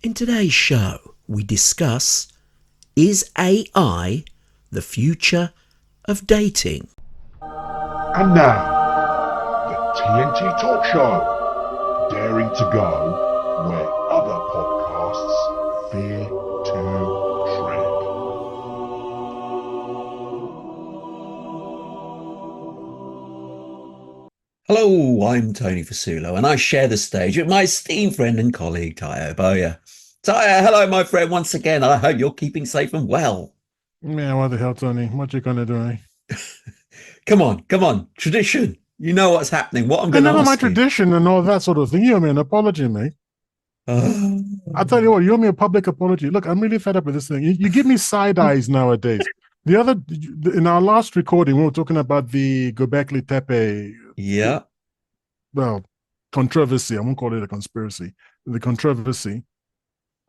In today's show, we discuss, is AI the future of dating? And now, the TNT Talk Show, daring to go where other podcasts fear to tread. Hello, I'm Tony Fasulo, and I share the stage with my esteemed friend and colleague, Tayo Boya. Tayo, hello, my friend, once again. I hope you're keeping safe and well. Man, what the hell, Tony? What you gonna do, eh? Come on. Tradition. You know what's happening. What I'm going to Never ask my you. tradition and all that sort of thing. You owe me an apology, mate. I'll tell you what, you owe me a public apology. Look, I'm really fed up with this thing. You give me side eyes nowadays. In our last recording, we were talking about the Göbekli Tepe. Yeah. Well, controversy. I won't call it a conspiracy. The controversy.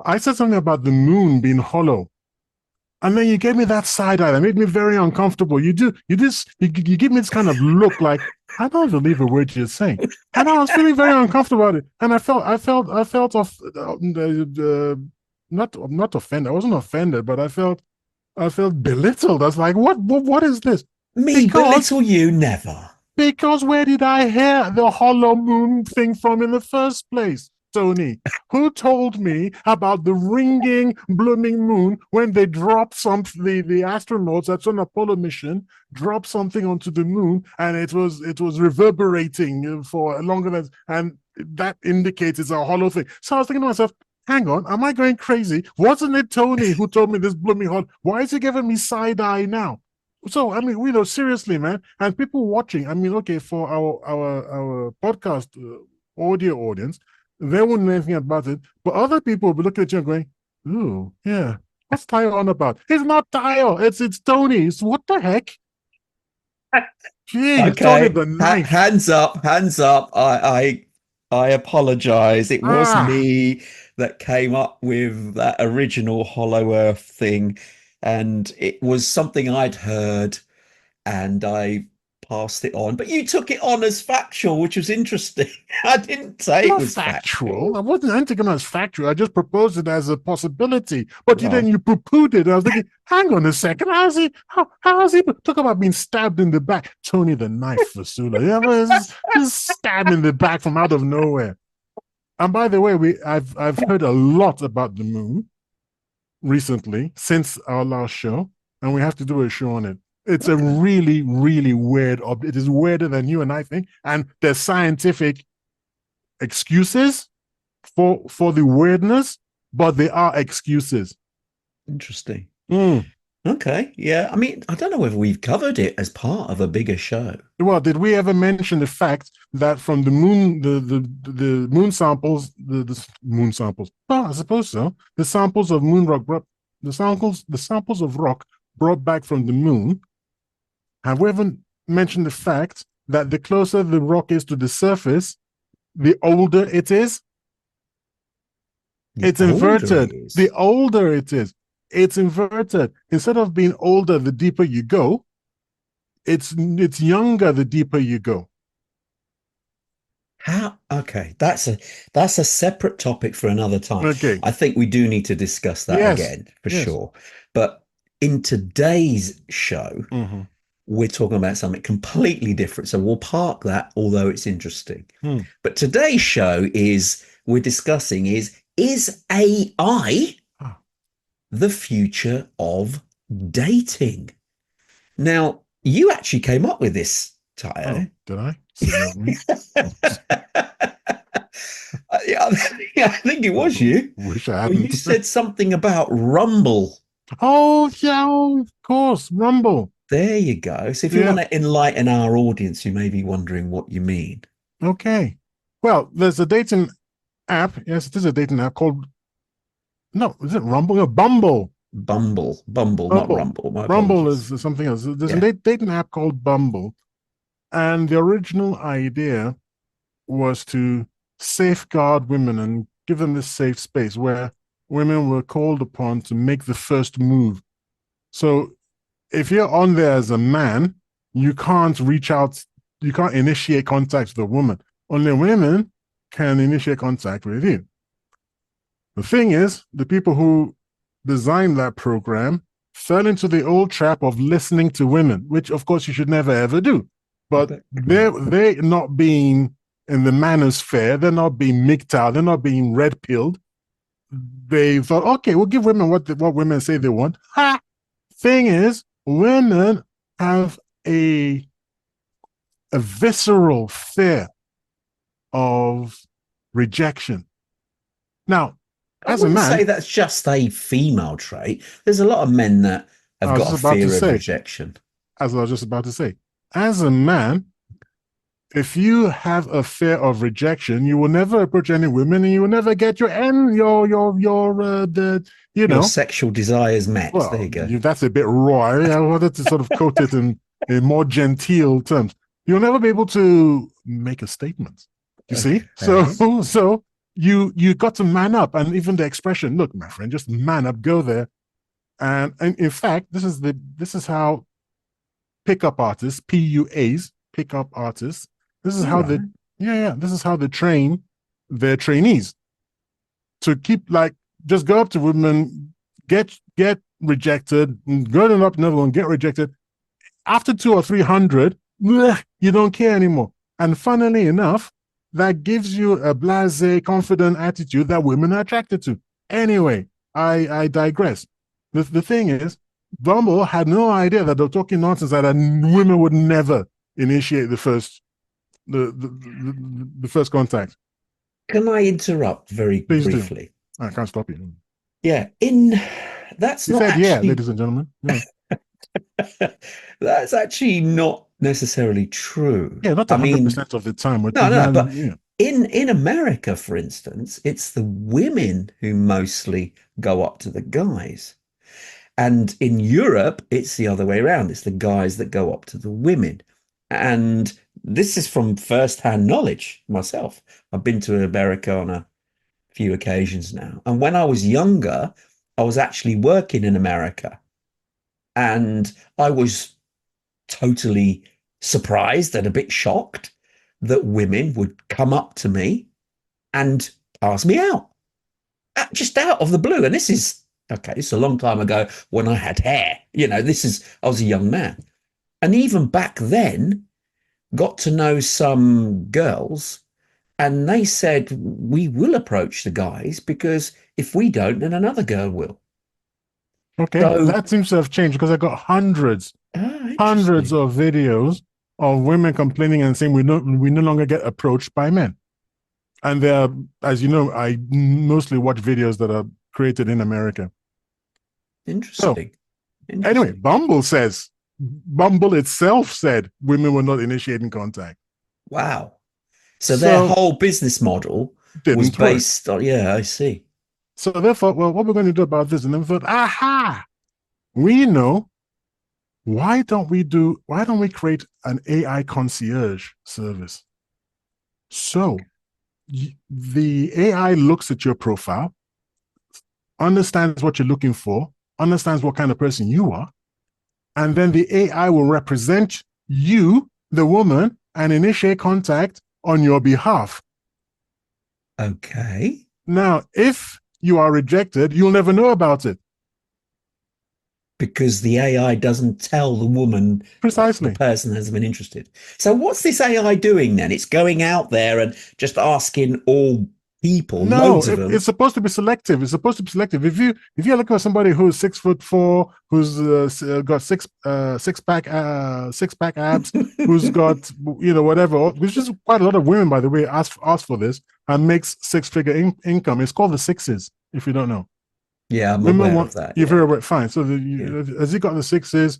I said something about the moon being hollow. And then you gave me that side eye that made me very uncomfortable. You give me this kind of look like, I don't believe a word you're saying. And I was feeling very uncomfortable about it. And I felt not offended. I wasn't offended, but I felt belittled. I was like, what is this? Belittle you never. Because where did I hear the hollow moon thing from in the first place, Tony? Who told me about the ringing, blooming moon when they dropped the astronauts that's on Apollo mission dropped something onto the moon and it was reverberating for longer than, and that indicates it's a hollow thing. So I was thinking to myself, hang on, am I going crazy? Wasn't it Tony who told me this blooming hollow? Why is he giving me side eye now? So, I mean, seriously, man, and people watching, I mean, okay, for our podcast audio audience, they wouldn't know anything about it, but other people will be looking at you and going, ooh, yeah, what's Tayo on about? It's not Tayo, it's Tony. So what the heck? Gee, Okay. Tony the knife. Hands up. I apologize. It was me that came up with that original Hollow Earth thing. And it was something I'd heard and I passed it on. But you took it on as factual, which was interesting. I didn't say it was factual. I wasn't taking it as factual. I just proposed it as a possibility. But then you poo-pooed it. I was thinking, hang on a second. How is he talk about being stabbed in the back? Tony the knife, Vasula. Yeah, just stabbed in the back from out of nowhere. And by the way, I've heard a lot about the moon recently since our last show, and we have to do a show on it. It's a really, really weird object. It is weirder than you and I think, and there's scientific excuses for the weirdness, but they are excuses. Interesting. Okay, yeah. I mean, I don't know whether we've covered it as part of a bigger show. Well, did we ever mention the fact that from the moon, the moon samples, the moon samples? Oh, I suppose so. The samples of moon rock, the samples of rock brought back from the moon. Have we ever mentioned the fact that the closer the rock is to the surface, the older it is? It's inverted. The older it is. It's inverted. Instead of being older the deeper you go, it's younger the deeper you go. How? Okay, that's a separate topic for another time. Okay. I think we do need to discuss that again for sure. But in today's show, we're talking about something completely different. So we'll park that, although it's interesting. But today's show we're discussing is AI the future of dating? Now, you actually came up with this, Tayo. Oh, did I? I think it was you. Wish I hadn't. You said something about Rumble. Oh, yeah, of course, Rumble. There you go. So if you want to enlighten our audience who may be wondering what you mean. Okay. Well, there's a dating app. Yes, it is a dating app called, no, is it Rumble? No, Bumble. Bumble, not Rumble. Rumble is something else. There's a dating app called Bumble. And the original idea was to safeguard women and give them this safe space where women were called upon to make the first move. So if you're on there as a man, you can't reach out, you can't initiate contact with a woman. Only women can initiate contact with you. The thing is, the people who designed that program fell into the old trap of listening to women, which of course you should never ever do. But they not being in the manosphere, they're not being MGTOW, they're not being red pilled. They thought, okay, we'll give women what women say they want. Ha! Thing is, women have a visceral fear of rejection. Now, I as a wouldn't man, say that's just a female trait. There's a lot of men that have got a fear of rejection. As I was just about to say, as a man, if you have a fear of rejection, you will never approach any women, and you will never get your sexual desires met. Well, there you go. That's a bit raw. I wanted to sort of quote it in more genteel terms. You'll never be able to make a statement. You see? So you got to man up, and even the expression, look, my friend, just man up, go there. And in fact, this is how pickup artists, PUAs, pickup artists, this is how this is how they train their trainees to keep, like, just go up to women, get rejected, go to another one, get rejected. After 200 or 300, you don't care anymore. And funnily enough, that gives you a blasé, confident attitude that women are attracted to. Anyway, I digress. The thing is, Bumble had no idea that they're talking nonsense, that women would never initiate the first contact. Can I interrupt very Please briefly? Do. I can't stop you. Yeah, that's he not said, actually... yeah, ladies and gentlemen. Yeah. That's actually not necessarily true. Yeah, not 100% of the time. But in America, for instance, it's the women who mostly go up to the guys. And in Europe, it's the other way around. It's the guys that go up to the women. And this is from first-hand knowledge myself. I've been to America on a few occasions now. And when I was younger, I was actually working in America. And I was totally surprised and a bit shocked that women would come up to me and ask me out, just out of the blue. And this is a long time ago when I had hair. I was a young man. And even back then, got to know some girls, and they said, we will approach the guys, because if we don't, then another girl will. Okay, so that seems to have changed, because I got hundreds of videos of women complaining and saying we no longer get approached by men. And they're, as you know, I mostly watch videos that are created in America. Interesting. Anyway, Bumble itself said women were not initiating contact. Wow. So their whole business model was based on, I see. So therefore, well, what we're going to do about this? And then we thought, aha, we know. Why don't we create an AI concierge service? So the AI looks at your profile, understands what you're looking for, understands what kind of person you are, and then the AI will represent you, the woman, and initiate contact on your behalf. Okay. Now, if you are rejected, you'll never know about it. Because the AI doesn't tell the woman precisely the person hasn't been interested. So what's this AI doing then? It's going out there and just asking all people, loads of them. It's supposed to be selective. If you're looking for somebody who's 6'4", who's got six pack abs, who's got whatever, which is quite a lot of women, by the way, ask for this and makes six-figure income. It's called the sixes, if you don't know. Yeah, I'm aware of that. You're very aware. Fine. So has he got the sixes?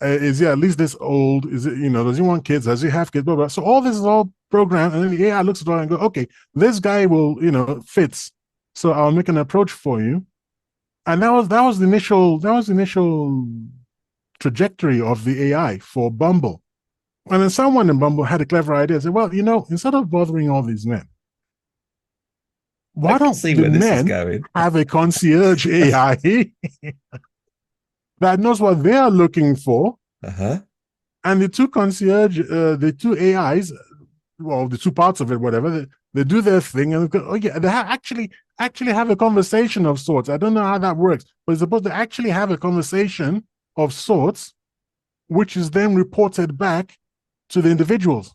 Is he at least this old? Is it, does he want kids? Does he have kids? Blah, blah. So all this is all programmed, and then the AI looks at it and go, okay, this guy will, fits. So I'll make an approach for you. And that was the initial trajectory of the AI for Bumble. And then someone in Bumble had a clever idea. Said, well, instead of bothering all these men, why don't the men have a concierge AI that knows what they are looking for? And the two concierge, the two AIs, well, the two parts of it, whatever, They do their thing, and oh yeah, they actually have a conversation of sorts. I don't know how that works, but it's supposed to actually have a conversation of sorts, which is then reported back to the individuals.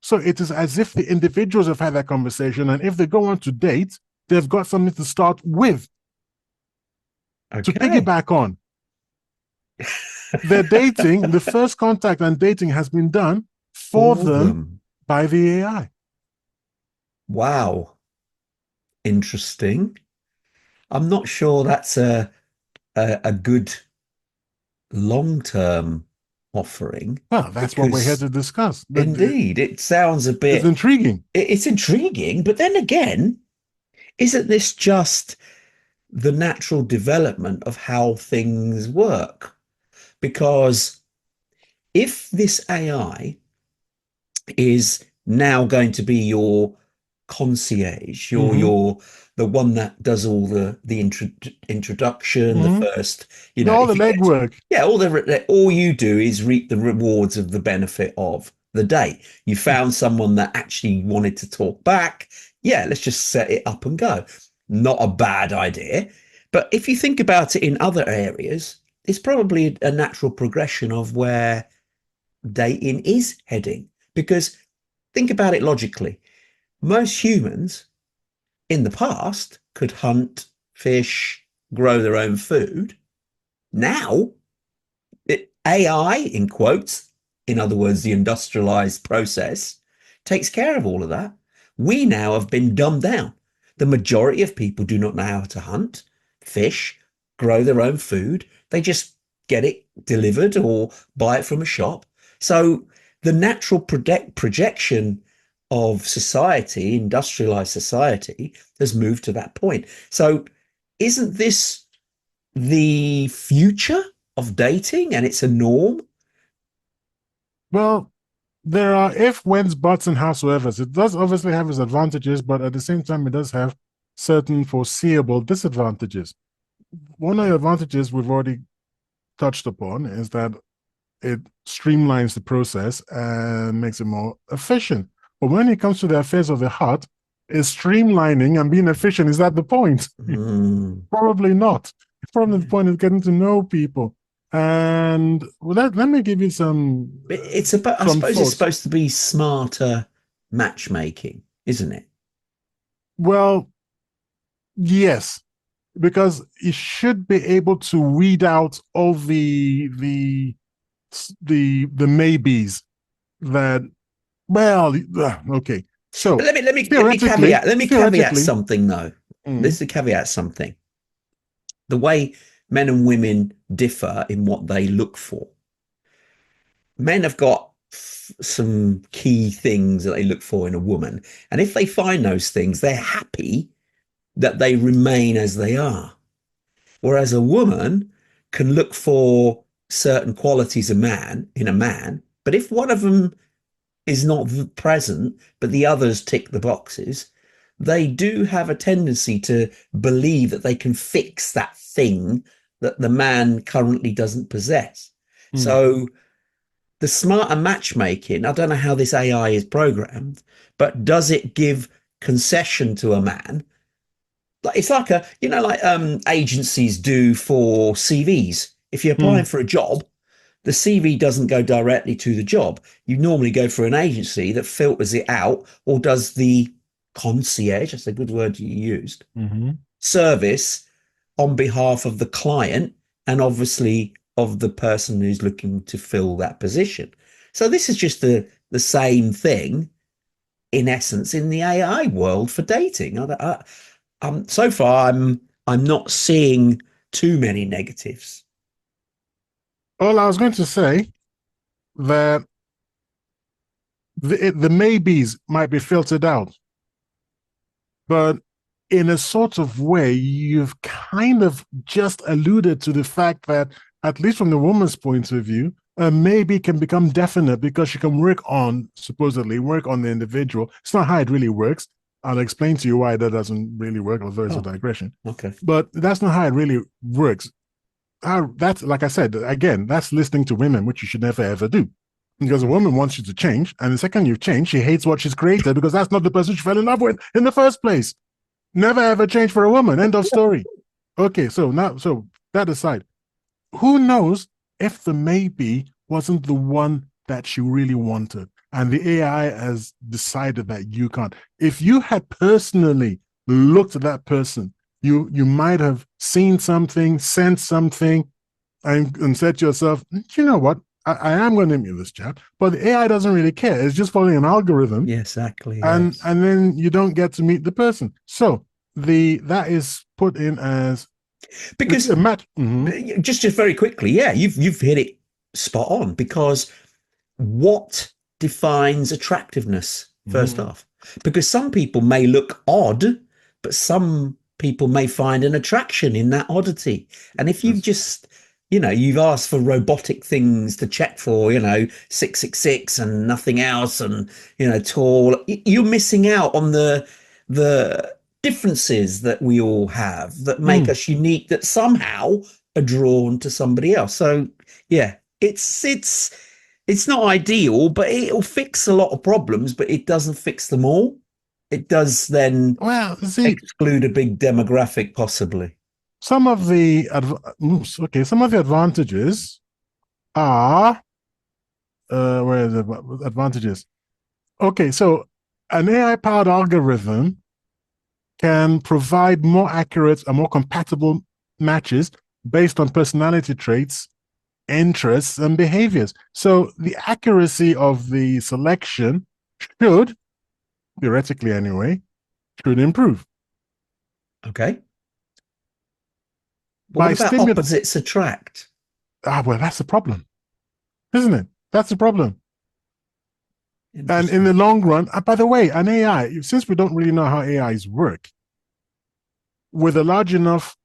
So it is as if the individuals have had that conversation, and if they go on to date, they've got something to start with, to Okay. piggyback on. They're dating, the first contact and dating has been done for For them them. by the AI. Wow. Interesting. I'm not sure that's a good long-term offering Well, that's what we're here because to discuss. indeed it sounds a It's bit intriguing. it's intriguing, but then again, isn't this just the natural development of how things work? Because if this AI is now going to be your concierge, Mm-hmm. the one that does all introduction, the Mm-hmm. first, All the if you get legwork. yeah, all you do is reap the rewards of the benefit of the day. You found someone that actually wanted to talk back. Yeah, let's just set it up and go. Not a bad idea. But if you think about it in other areas, it's probably a natural progression of where dating is heading. Because think about it logically. Most humans in the past could hunt, fish, grow their own food. Now, AI, in quotes, in other words, the industrialized process, takes care of all of that. We now have been dumbed down. The majority of people do not know how to hunt, fish, grow their own food. They just get it delivered or buy it from a shop. So the natural projection of society, industrialized society, has moved to that point. So isn't this the future of dating and it's a norm? Well, there are if, whens, buts, and howsoever's. It does obviously have its advantages, but at the same time, it does have certain foreseeable disadvantages. One of the advantages we've already touched upon is that it streamlines the process and makes it more efficient. But when it comes to the affairs of the heart, is streamlining and being efficient, is that the point? Mm. Probably not. Probably the point is getting to know people. And well, let me give you It's about, I some suppose it's thoughts. supposed to be smarter matchmaking, isn't it? Well, yes, because it should be able to weed out all the maybes that well okay. But So let me caveat theoretically, something though. mm, This is a caveat something. The way men and women differ in what they look for. Men have got some key things that they look for in a woman, and if they find those things, they're happy that they remain as they are. Whereas a woman can look for certain qualities in a man, but if one of them is not present, but the others tick the boxes, they do have a tendency to believe that they can fix that thing that the man currently doesn't possess. mm, So the smarter matchmaking, I don't know how this AI is programmed, but does it give concession to a man? Like it's like like agencies do for CVs. If you're applying mm, for a job, the CV doesn't go directly to the job. You normally go for an agency that filters it out or does the concierge, that's a good word you used, mm-hmm. service on behalf of the client and obviously of the person who's looking to fill that position. So this is just the same thing in essence in the AI world for dating. So far, I'm not seeing too many negatives. Well, I was going to say that the maybes might be filtered out, but in a sort of way, you've kind of just alluded to the fact that, at least from the woman's point of view, a maybe can become definite because she can supposedly work on the individual. It's not how it really works. I'll explain to you why that doesn't really work, although it's a Oh, digression. okay. But that's not how it really works. That's, like I said, again, that's listening to women, which you should never ever do. Because a woman wants you to change, and the second you change, she hates what she's created because that's not the person she fell in love with in the first place. Never ever change for a woman. End of story. Okay, so that aside, who knows if the maybe wasn't the one that she really wanted, and the AI has decided that you can't. If you had personally looked at that person, you might have seen something, sensed something, and said to yourself, you know what? I am going to meet this chap, but the AI doesn't really care. It's just following an algorithm, Yeah, exactly. and Yes. and then you don't get to meet the person. So that is put in as a Because match. Mm-hmm. just very quickly, yeah, you've hit it spot on. Because what defines attractiveness first Mm-hmm. off? Because some people may look odd, but some people may find an attraction in that oddity. And if you've That's just, you've asked for robotic things to check for, 666 and nothing else, and tall, you're missing out on the differences that we all have that make mm. us unique, that somehow are drawn to somebody else. So yeah, it's not ideal, but it'll fix a lot of problems, but it doesn't fix them all. It does then Well, see, exclude a big demographic, possibly. some of the some of the advantages are where are the advantages? Okay, so an AI powered algorithm can provide more accurate and more compatible matches based on personality traits, interests, and behaviors. So the accuracy of the selection should, theoretically anyway, should improve Okay. But what by about stimulating. opposites attract? Well, that's the problem, isn't it? That's the problem. And in Interesting. the long run, by the way, an AI, since we don't really know how AIs work, with a large enough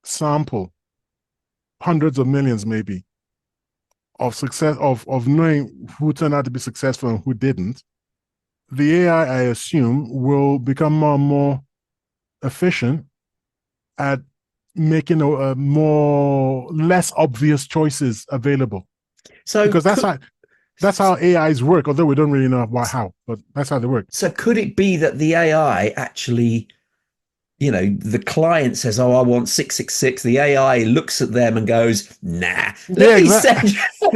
sample, hundreds of millions maybe, of success of knowing who turned out to be successful and who didn't, the AI, I assume, will become more and more efficient at making a more less obvious choices available. So Because could that's how AIs work, although we don't really know how, but that's how they work. so could it be that the AI actually, the client says, "Oh, I want 666." The AI looks at them and goes, "Nah, let Yeah, me exactly. send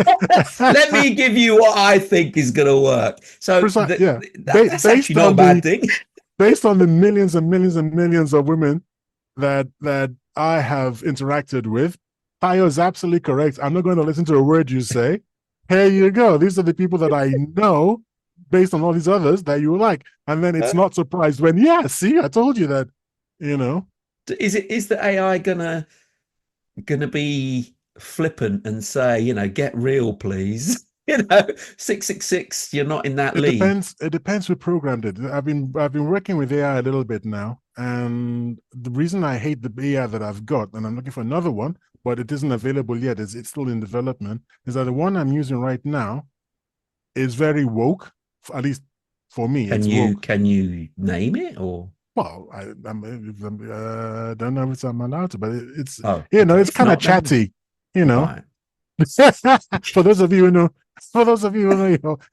let me give you what I think is going to work." So Yeah, that's actually not a bad thing. based on the millions and millions and millions of women that I have interacted with, Tayo is absolutely correct. I'm not going to listen to a word you say. Here you go. These are the people that I know based on all these others that you like. And then it's not surprised when, yeah, see, I told you that, you know. Is the AI gonna be flippant and say, get real, please? 666, you're not in that It league. depends. It depends who programmed it. I've been working with AI a little bit now, and the reason I hate the AI that I've got, and I'm looking for another one, but it isn't available yet. It's still in development. Is that the one I'm using right now is very woke. At least for me, Can it's you woke. can you name it or? Well, don't know if I'm allowed to, but it's Oh, okay. it's If kind of not, then chatty, you know. right. for those of you who know,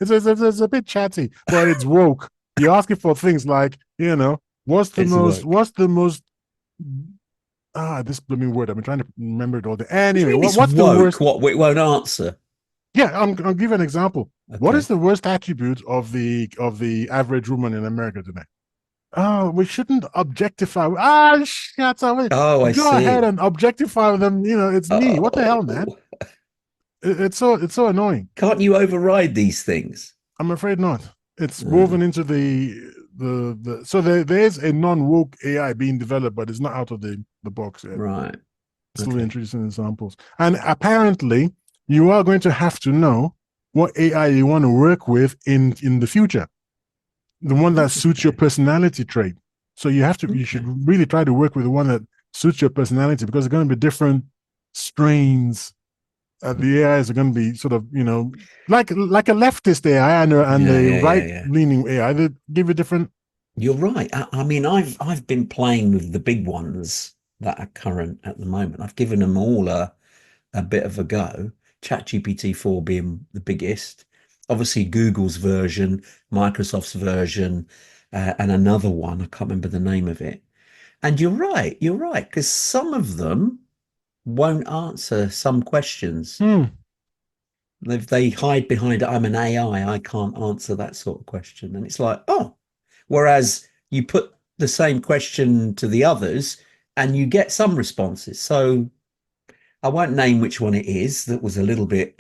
it's a bit chatty, but it's woke. You're asking for things like, It's woke. what's the most this blooming word. I've been trying to remember it all day. What do you Anyway, mean it's what's the woke? worst? What it won't answer? Yeah, I'll give you an example. What is Okay. the worst attribute of the average woman in America today? Oh, we shouldn't objectify. Shut up. Oh, I Go ahead see. and objectify them. It's me. What the hell, man? Oh, It's so annoying. can't you override these things? I'm afraid not. It's Uh, woven into the so there's a non-woke AI being developed, but it's not out of the box yet. right. Still Okay. introducing examples. And apparently you are going to have to know what AI you want to work with in the future. The one that suits your Okay. personality trait. So you should Okay. really try to work with the one that suits your personality because they're going to be different strains. The AIs are going to be sort of, like a leftist AI and Yeah, a yeah, yeah, right yeah. leaning AI. They give you different. You're right. I mean, I've been playing with the big ones that are current at the moment. I've given them all a bit of a go. ChatGPT 4 being the biggest. Obviously, Google's version, Microsoft's version, and another one. I can't remember the name of it. And you're right, because some of them won't answer some questions. If they hide behind, I'm an AI, I can't answer that sort of question. And it's like, oh, whereas you put the same question to the others and you get some responses. So I won't name which one it is that was a little bit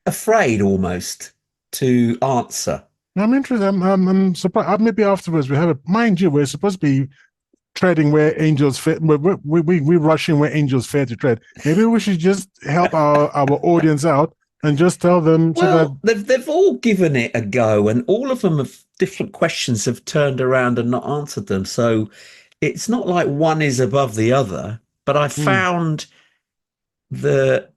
afraid almost to answer. I'm interested. I'm surprised. Maybe afterwards we have a mind you. We're supposed to be treading where angels fail. We rushing where angels fail to tread. Maybe we should just help our audience out and just tell them so Well, that they've all given it a go, and all of them have different questions have turned around and not answered them. So it's not like one is above the other. But I found the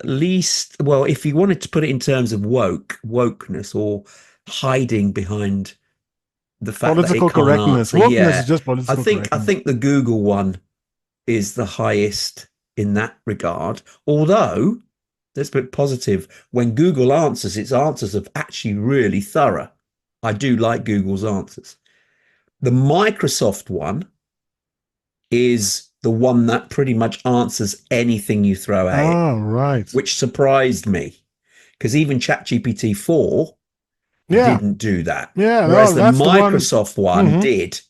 least, well, if you wanted to put it in terms of wokeness or hiding behind the fact that it political can't correctness. answer, Wokeness is yeah, just political I correctness. think the Google one is the highest in that regard. Although let's put it positive, when Google answers, its answers are actually really thorough. I do like Google's answers. The Microsoft one is the one that pretty much answers anything you throw at it, Right. which surprised me because even ChatGPT 4 Yeah. didn't do that. Yeah. Whereas No, the that's the one. Microsoft one did.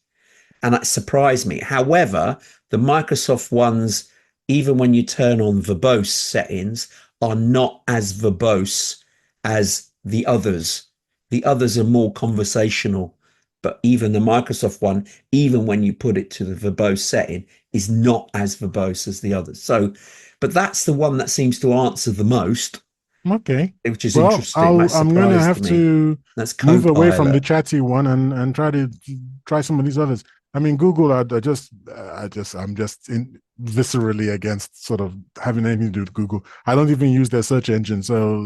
And that surprised me. However, the Microsoft ones, even when you turn on verbose settings, are not as verbose as the others. The others are more conversational. But even the Microsoft one, even when you put it to the verbose setting, is not as verbose as the others. So, but that's the one that seems to answer the most, Okay. which is Well, interesting. That I'm gonna have surprised me. to That's move away from the Copilot. chatty one and try some of these others. I mean, Google. I'm just viscerally against sort of having anything to do with Google. I don't even use their search engine. So,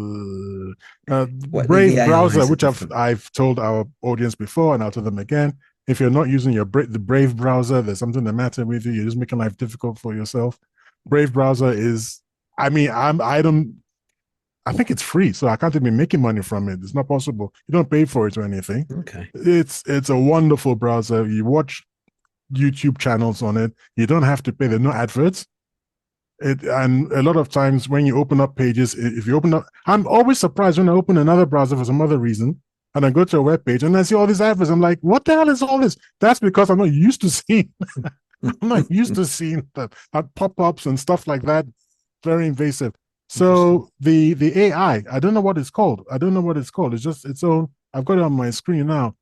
Well, the Brave browser, AIs are which different. I've told our audience before, and I'll tell them again. If you're not using the Brave browser, there's something the matter with you. You're just making life difficult for yourself. Brave browser is. I mean, I think it's free, so I can't even be making money from it. It's not possible. You don't pay for it or anything. Okay. It's a wonderful browser. You watch YouTube channels on it. You don't have to pay. There are no adverts. And a lot of times when you open up pages, if you open up, I'm always surprised when I open another browser for some other reason, and I go to a web page and I see all these adverts. I'm like, what the hell is all this? That's because I'm not used to seeing. I'm not used to seeing that pop-ups and stuff like that. Very invasive. So the AI, I don't know what it's called. I don't know what it's called. It's just its own. I've got it on my screen now.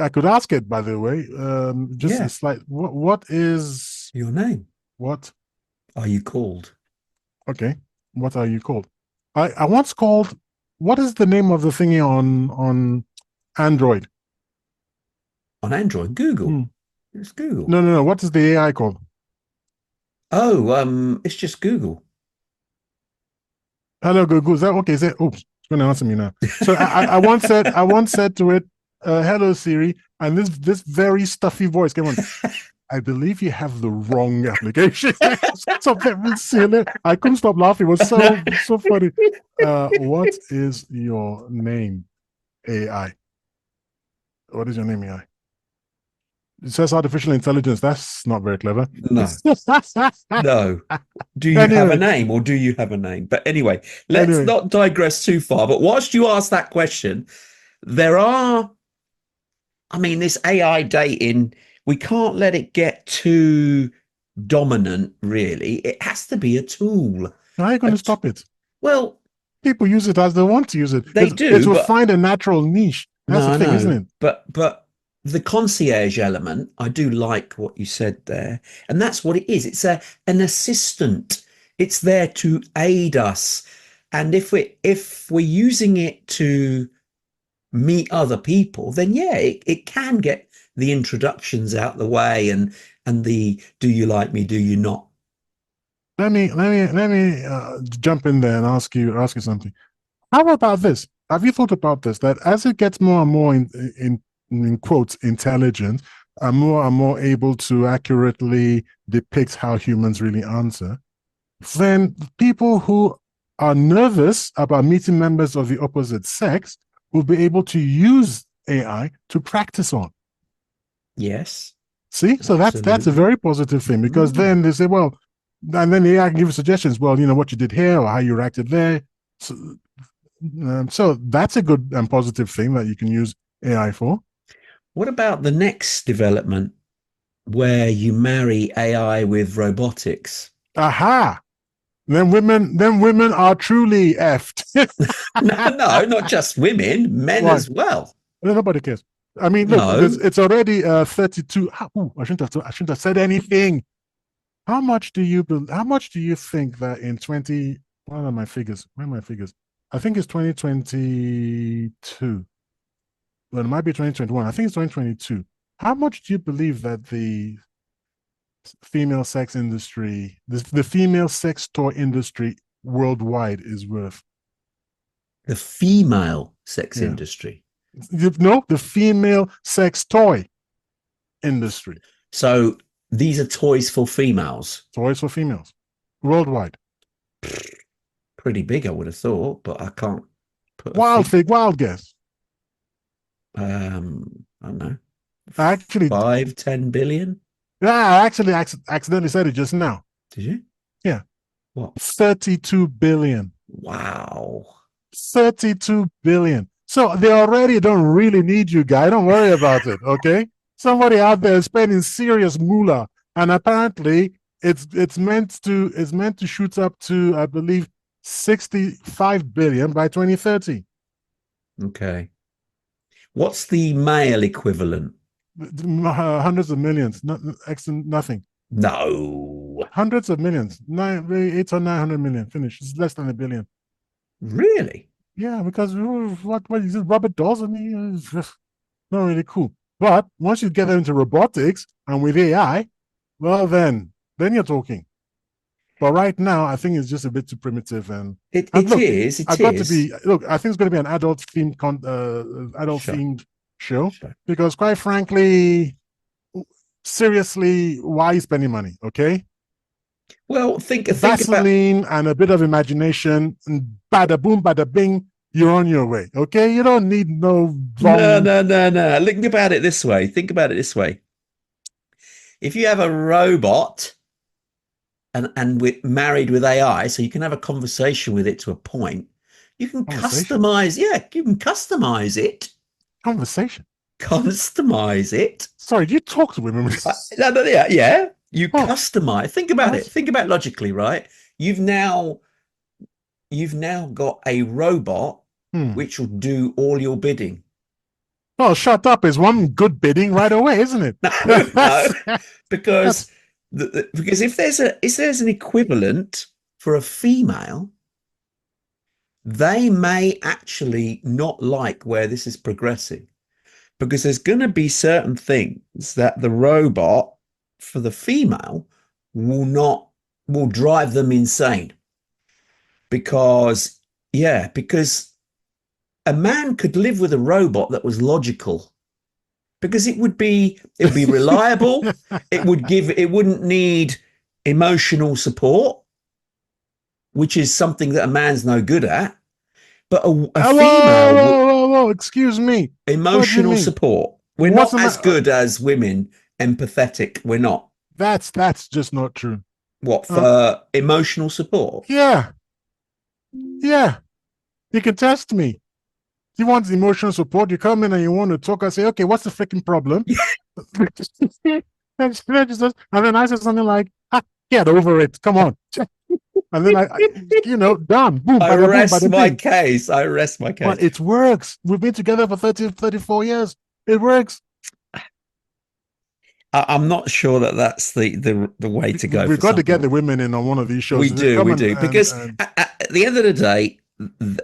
I could ask it, by the way. Just it's like what is your name? What are you called? Okay, what are you called? I once called. What is the name of the thingy on Android? On Android, Google. It's Google. No. What is the AI called? Oh, it's just Google. Hello, Google. Is that okay? Is it? Oops, it's going to answer me now. So I once said to it, "Hello Siri," and this very stuffy voice came on. I believe you have the wrong application. So very silly. I couldn't stop laughing. It was so funny. What is your name, AI? What is your name, AI? It says artificial intelligence. That's not very clever. No. No. Do you have a name or do you have a name? But anyway, let's not digress too far. But whilst you ask that question, I mean, this AI dating, we can't let it get too dominant, really. It has to be a tool. How are you going to stop it? Well, people use it as they want to use it. They do. It will find a natural niche. That's the thing, isn't it? But the concierge element, I do like what you said there. And that's what it is. It's an assistant. It's there to aid us. And if we're using it to meet other people, then yeah, it can get the introductions out the way and the do you like me, do you not? Let me jump in there and ask you something. How about this? Have you thought about this? That as it gets more and more in quotes intelligent, and more able to accurately depict how humans really answer, then people who are nervous about meeting members of the opposite sex will be able to use AI to practice on. Yes. See, so that's a very positive thing, because then they say, well, and then the AI can give you suggestions. Well, what you did here or how you reacted there. So that's a good and positive thing that you can use AI for. What about the next development where you marry AI with robotics? Aha! Then women are truly effed. No, not just women, men Why? as well. Nobody cares. I mean, look, No, it's already 32. Ooh, I shouldn't have said anything. How much do you think that in 20, what are my figures? Where are my figures? I think it's 2022. Well, it might be 2021. I think it's 2022. How much do you believe that the female sex industry, the female sex toy industry worldwide is worth? the female sex Yeah. industry. No, the female sex toy industry. So these are toys for females. Toys for females worldwide. Pretty big, I would have thought, but I can't put a Wild guess. I don't know. Actually, 5-10 billion. yeah, I actually accidentally said it just now. Did you? Yeah. What? 32 billion. Wow. 32 billion. So they already don't really need you, guy. Don't worry about it. Okay. Somebody out there is spending serious moolah. And apparently it's meant to shoot up to, I believe, 65 billion by 2030. Okay. What's the male equivalent? Hundreds of millions, nothing. No. Hundreds of millions, 8 or 900 million. Finish. It's less than a billion. Really? Yeah, because what is it? Rubber dolls? I mean, it's just not really cool. But once you get into robotics and with AI, well, then you're talking. But right now, I think it's just a bit too primitive. And It look, is. I got to be look. I think it's going to be an adult themed show, because, quite frankly, seriously, why are you spending money? Okay. Well, think about Vaseline and a bit of imagination, and bada boom, bada bing, you're on your way. Okay, you don't need no no. Think about it this way. Think about it this way. If you have a robot and we're married with AI, so you can have a conversation with it to a point, you can customize. Yeah, you can customize it. Conversation. Customize it. Sorry, do you talk to women? Yeah. You customize. Think about it. Think about it logically, right? You've now got a robot which will do all your bidding. Well, shut up is one good bidding right away, isn't it? No, because if there's an equivalent for a female, they may actually not like where this is progressing, because there's going to be certain things that the robot for the female will drive them insane, because a man could live with a robot that was logical, because it would be reliable. it wouldn't need emotional support, which is something that a man's no good at. But a female, whoa, excuse me, emotional support. We're not as good as women. Empathetic, we're not. That's just not true. What, for emotional support? Yeah. You can test me. You want emotional support, you come in and you want to talk. I say, okay, what's the freaking problem? And then I say something like, get over it. Come on. And then done. Boom. I rest my case. But it works. We've been together for 34 years. It works. I'm not sure that that's the way to go. We've got to get the women in on one of these shows. We do. Because at the end of the day,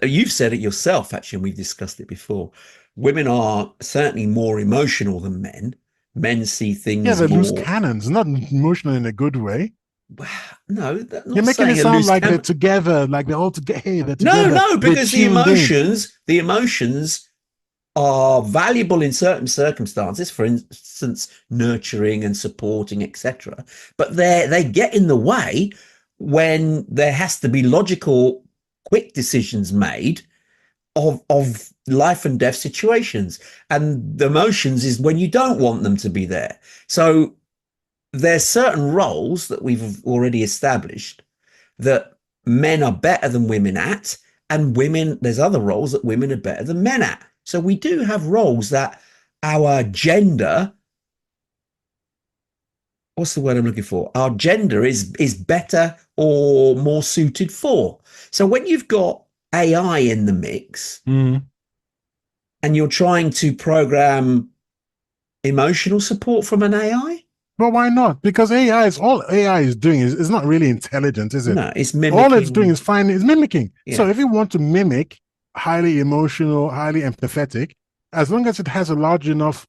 you've said it yourself, actually, and we've discussed it before. Women are certainly more emotional than men. Men see things. Yeah, they're loose cannons, not emotional in a good way. No, you're making it sound like they're together, like they're all together. Hey, they're together. No, because the emotions are valuable in certain circumstances. For instance, nurturing and supporting, etc. But they get in the way when there has to be logical, quick decisions made of life and death situations. And the emotions is when you don't want them to be there. So there's certain roles that we've already established that men are better than women at, and there's other roles that women are better than men at. So we do have roles that our gender, what's the word I'm looking for? Our gender is better or more suited for. So when you've got AI in the mix and you're trying to program emotional support from an AI, but why not? Because all AI is doing is not really intelligent, is it? No, it's mimicking. All it's doing is mimicking. Yeah. So if you want to mimic highly emotional, highly empathetic, as long as it has a large enough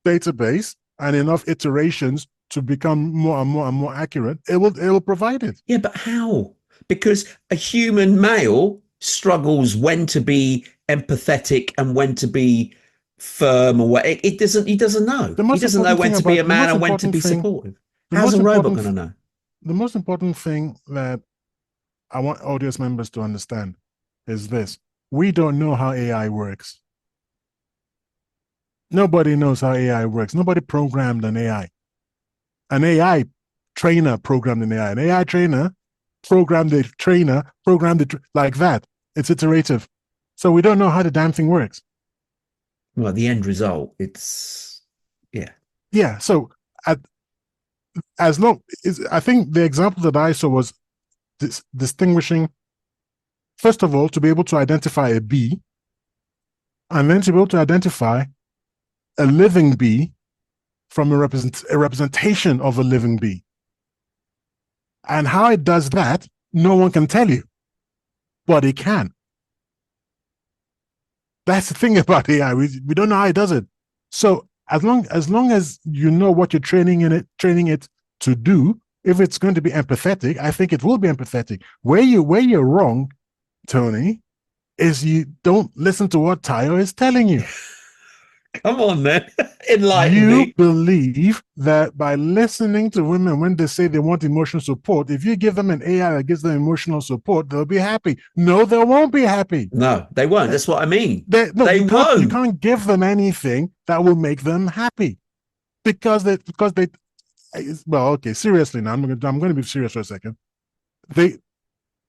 database and enough iterations to become more and more and more accurate, it will provide it. Yeah, but how? Because a human male struggles when to be empathetic and when to be firm or what. He doesn't know. He doesn't know when to be a man and when to be supportive. How's a robot going to know? The most important thing that I want audience members to understand is this: we don't know how AI works. Nobody knows how AI works. Nobody programmed an AI. An AI trainer programmed an AI. An AI trainer programmed the trainer, like that. It's iterative. So we don't know how the damn thing works. Well, the end result, it's, yeah. Yeah, so I think the example that I saw was distinguishing, first of all, to be able to identify a bee, and then to be able to identify a living bee from a representation of a living bee. And how it does that, no one can tell you, but it can. That's the thing about AI. We don't know how it does it. So as long as you know what you're training it to do, if it's going to be empathetic, I think it will be empathetic. Where you're wrong, Tony, is you don't listen to what Tayo is telling you. Come on, man. Enlighten me. You believe that by listening to women when they say they want emotional support, if you give them an AI that gives them emotional support, they'll be happy. No, they won't be happy. No, they won't. That's what I mean. They won't. You can't give them anything that will make them happy because they well, okay, seriously now, I'm going to be serious for a second.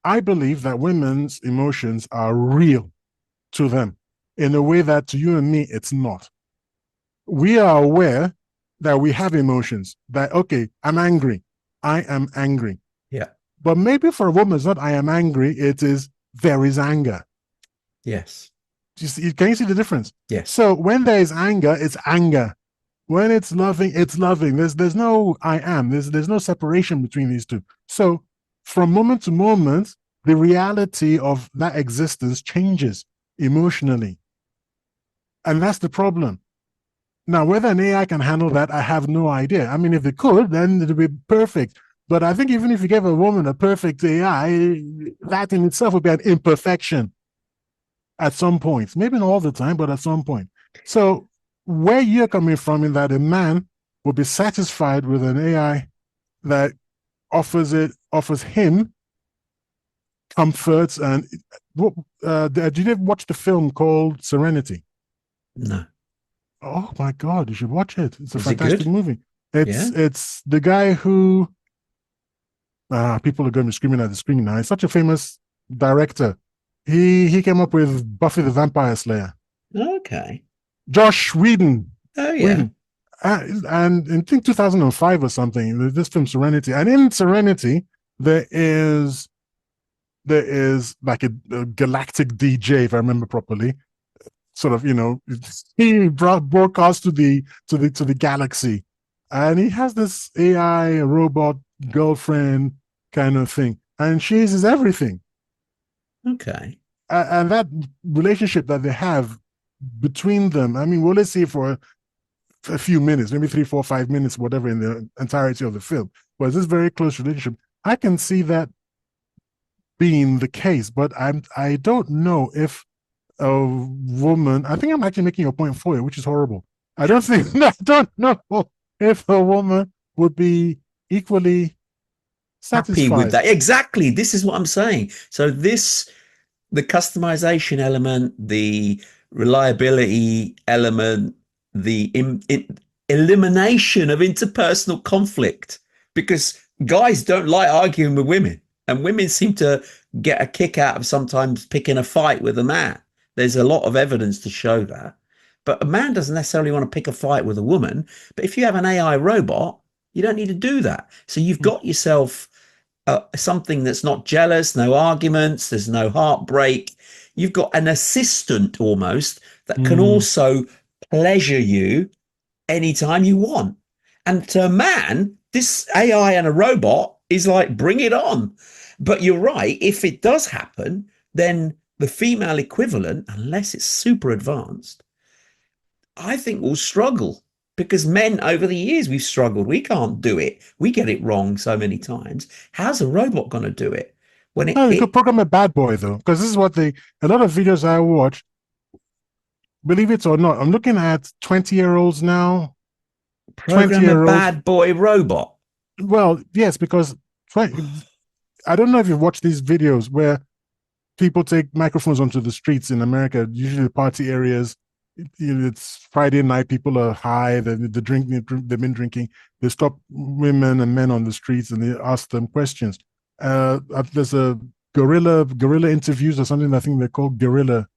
I believe that women's emotions are real to them in a way that to you and me, it's not. We are aware that we have emotions, that, okay, I'm angry. I am angry. Yeah. But maybe for a woman, it's not I am angry, it is there is anger. Yes. Can you see the difference? Yes. So when there is anger, it's anger. When it's loving, it's loving. There's no I am. There's no separation between these two. So from moment to moment, the reality of that existence changes emotionally. And that's the problem. Now, whether an AI can handle that, I have no idea. I mean, if it could, then it would be perfect. But I think even if you gave a woman a perfect AI, that in itself would be an imperfection at some point. Maybe not all the time, but at some point. So where you're coming from in that a man will be satisfied with an AI that offers him comforts. And did you ever watch the film called Serenity? No. Oh my God, you should watch it. It's a fantastic movie. It's the guy who people are going to be screaming at the screen now. He's such a famous director. He came up with Buffy the Vampire Slayer. Okay. Josh Whedon. Oh yeah. Whedon. And in 2005 or something, this film Serenity. And in Serenity, there is like a galactic DJ, if I remember properly. Sort of, he broadcast to the galaxy, and he has this AI robot girlfriend kind of thing, and she's his everything. Okay. And that relationship that they have between them, I mean, we'll let's see for a few minutes, maybe 3, 4, 5 minutes, whatever, in the entirety of the film. But it's this very close relationship. I can see that being the case, but I don't know if a woman, I think I'm actually making a point for you, which is horrible. I don't know if a woman would be equally happy with satisfied. that. Exactly. This is what I'm saying. So the customization element, the reliability element, the elimination of interpersonal conflict, because guys don't like arguing with women, and women seem to get a kick out of sometimes picking a fight with a man. There's a lot of evidence to show that. But a man doesn't necessarily want to pick a fight with a woman. But if you have an AI robot, you don't need to do that. So you've got yourself something that's not jealous, no arguments, there's no heartbreak. You've got an assistant almost that can Mm. also pleasure you anytime you want. And to a man, this AI and a robot is like, bring it on. But you're right, if it does happen, then the female equivalent, unless it's super advanced, I think will struggle, because men over the years we've struggled. We can't do it. We get it wrong so many times. How's a robot going to do it when No, you could program a bad boy though, because this is what a lot of videos I watch, believe it or not, I'm looking at 20-year-olds now. program a 20-year-olds. bad boy robot? Well, yes, because I don't know if you've watched these videos where people take microphones onto the streets in America, usually the party areas. It's Friday night, people are high, they've been drinking. They stop women and men on the streets and they ask them questions. There's a guerrilla interviews or something. I think they're called guerrilla,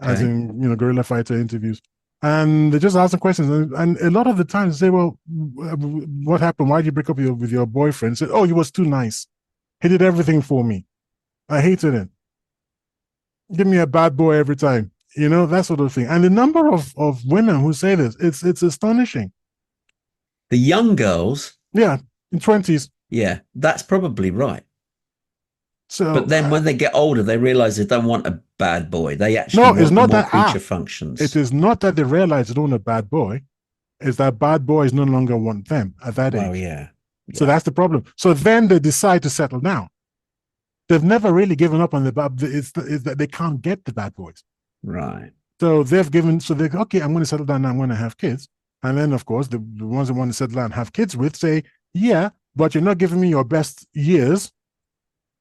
as in guerrilla fighter interviews. And they just ask them questions, and a lot of the times they say, "Well, what happened? Why did you break up with your boyfriend?" Say, "Oh, he was too nice. He did everything for me. I hated it. Give me a bad boy every time." That sort of thing. And the number of women who say this, it's astonishing. The young girls? Yeah, in 20s. Yeah, that's probably right. So, but then when they get older, they realize they don't want a bad boy. They actually want more creature functions. It is not that they realize they don't want a bad boy. It's that bad boys no longer want them at that age. Well, yeah. So that's the problem. So then they decide to settle down. They've never really given up on the bad. It's that they can't get the bad boys. Right. So they're okay, I'm going to settle down now, I'm going to have kids. And then, of course, the ones that want to settle down and have kids with say, yeah, but you're not giving me your best years.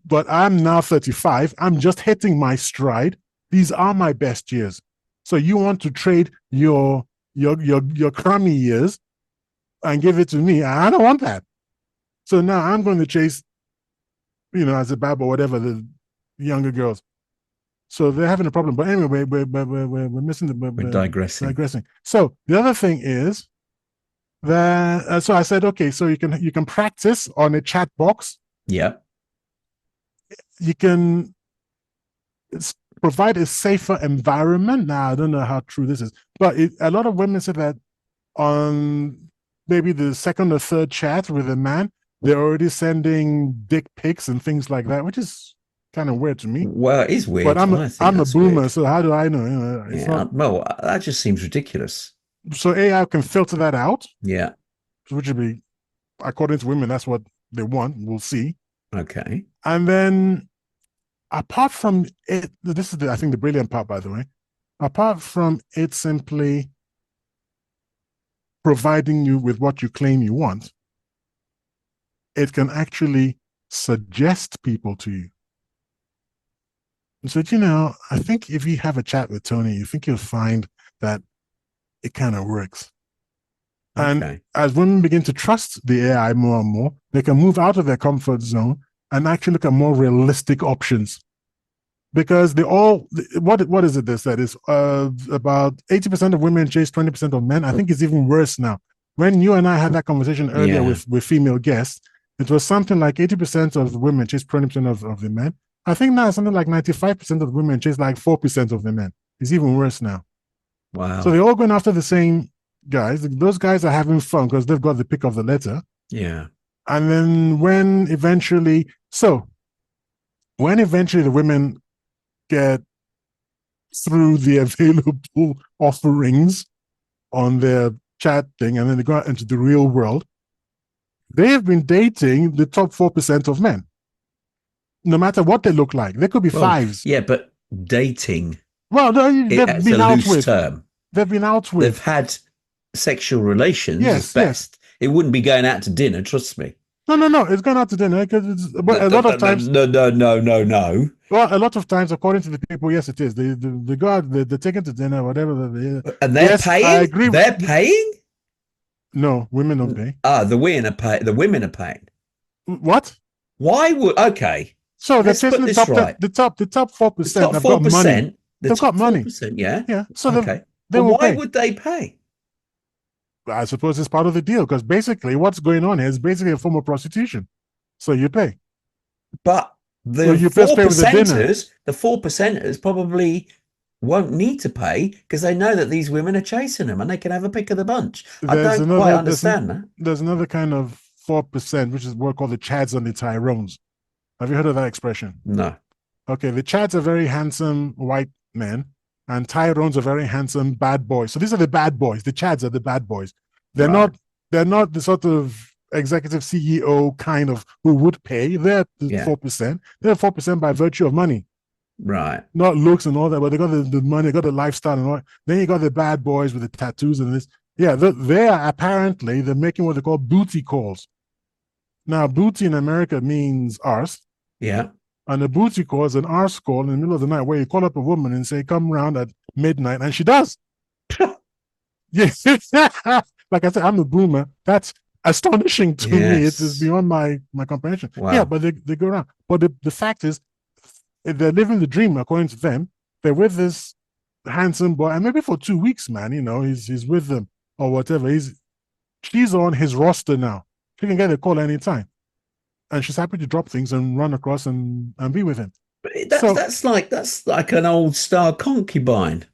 But I'm now 35. I'm just hitting my stride. These are my best years. So you want to trade your crummy years and give it to me. I don't want that. So now I'm going to chase, as a bab or whatever, the younger girls. So they're having a problem. But anyway, we're missing we're digressing. So the other thing is that so I said, okay, so you can practice on a chat box. Yeah. You can provide a safer environment. Now, I don't know how true this is, but a lot of women say that on maybe the second or third chat with a man, they're already sending dick pics and things like that, which is kind of weird to me. Well, it is weird. But I'm a boomer, weird. So how do I know? Well, that just seems ridiculous. So AI can filter that out. Yeah. Which would be, according to women, that's what they want. We'll see. Okay. And then, apart from it, this is I think the brilliant part, by the way. Apart from it simply providing you with what you claim you want, it can actually suggest people to you. And so, I think if you have a chat with Tony, you think you'll find that it kind of works. Okay. And as women begin to trust the AI more and more, they can move out of their comfort zone and actually look at more realistic options. Because what is it they said? Is about 80% of women chase 20% of men. I think it's even worse now. When you and I had that conversation earlier with female guests, it was something like 80% of the women chase 20% of the men. I think now something like 95% of the women chase like 4% of the men. It's even worse now. Wow. So they're all going after the same guys. Those guys are having fun because they've got the pick of the litter. Yeah. And then when eventually the women get through the available offerings on their chat thing, and then they go out into the real world, they have been dating the top 4% of men. No matter what they look like. They could be fives. Yeah, but dating. Well, they've been out with. Term. They've been out with. They've had sexual relations at best. It wouldn't be going out to dinner, trust me. No. It's going out to dinner because No, but a lot of times. no, no, no, no, no. Well, a lot of times, according to the people, yes, it is. They go out, they're taken to dinner, whatever. And they're Yes, I paying? agree. They're paying? No, women don't pay. The women are paying. The women are paying. What? Why would, okay, So they're let's chasing put the this top, right. the top The 4% top have got money. 4%, the They've got top money. 4%, yeah. Yeah. So Okay. they But will why pay. would they pay? I suppose it's part of the deal because basically what's going on here is basically a form of prostitution. So you pay. But Well, the you first four pay with the dinner. percenters, the four percenters probably won't need to pay because they know that these women are chasing them and they can have a pick of the bunch. I There's don't quite another understand that. there's another kind of 4%, which is what called the Chads and the Tyrones. Have you heard of that expression? No. Okay, the Chads are very handsome white men, and Tyrones are very handsome bad boys. So these are the bad boys. The Chads are the bad boys. They're Right. not they're not the sort of executive CEO kind of who would pay. They're the Yeah. 4%. They're 4% by virtue of money, Right. not looks and all that. But they got the money, they got the lifestyle and all. Then you got the bad boys with the tattoos and this. Yeah, they are apparently they're making what they call booty calls. Now, booty in America means arse. Yeah. And a booty call is an arse call in the middle of the night where you call up a woman and say, come round at midnight, and she does. Yes. Like I said, I'm a boomer. That's astonishing to me. It's beyond my comprehension. Wow. Yeah, but they go around. But the fact is, they're living the dream according to them. They're with this handsome boy, and maybe for 2 weeks, man, he's with them or whatever. She's on his roster now. She can get a call anytime. And she's happy to drop things and run across and be with him. But that's like an old star concubine.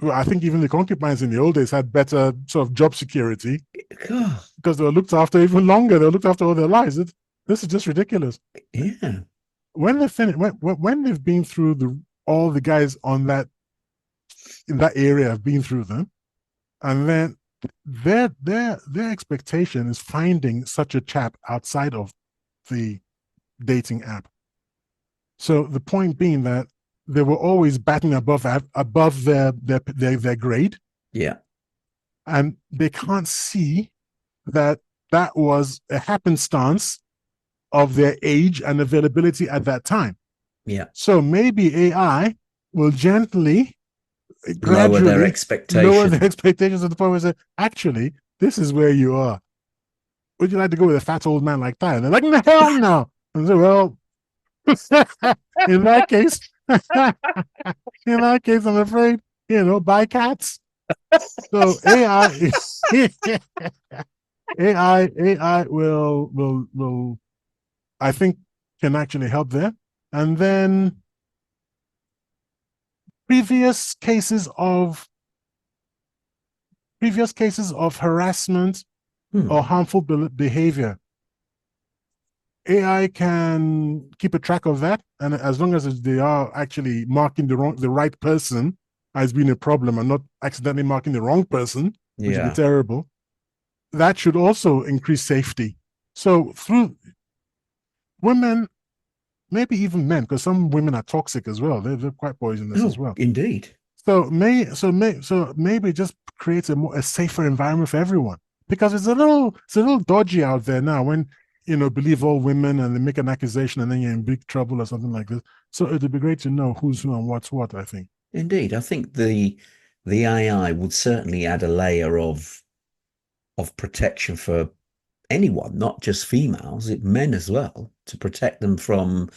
Well, I think even the concubines in the old days had better sort of job security God. because they were looked after even longer. They were looked after all their lives. This is just ridiculous. Yeah. When they finish, when they've been through all the guys on that in that area have been through them, and then their expectation is finding such a chap outside of the dating app. So the point being that they were always batting above their grade. Yeah. And they can't see that was a happenstance of their age and availability at that time. Yeah. So maybe AI will gently, gradually lower their expectations to the point where they say, actually, this is where you are. Would you like to go with a fat old man like that? And they're like, no, hell no. And so, well, in that case, I'm afraid, buy cats. So AI, AI will, I think, can actually help there. And then previous cases of harassment or harmful behavior. AI can keep a track of that, and as long as they are actually marking the right person as being a problem and not accidentally marking the wrong person, which would be terrible, that should also increase safety. So through women, maybe even men, because some women are toxic as well. They're quite poisonous as well. Indeed. So maybe it just creates a safer environment for everyone, because it's a little dodgy out there now when believe all women and they make an accusation and then you're in big trouble or something like this. So it'd be great to know who's who and what's what, I think. Indeed. I think the AI would certainly add a layer of protection for anyone, not just females, men as well, to protect them from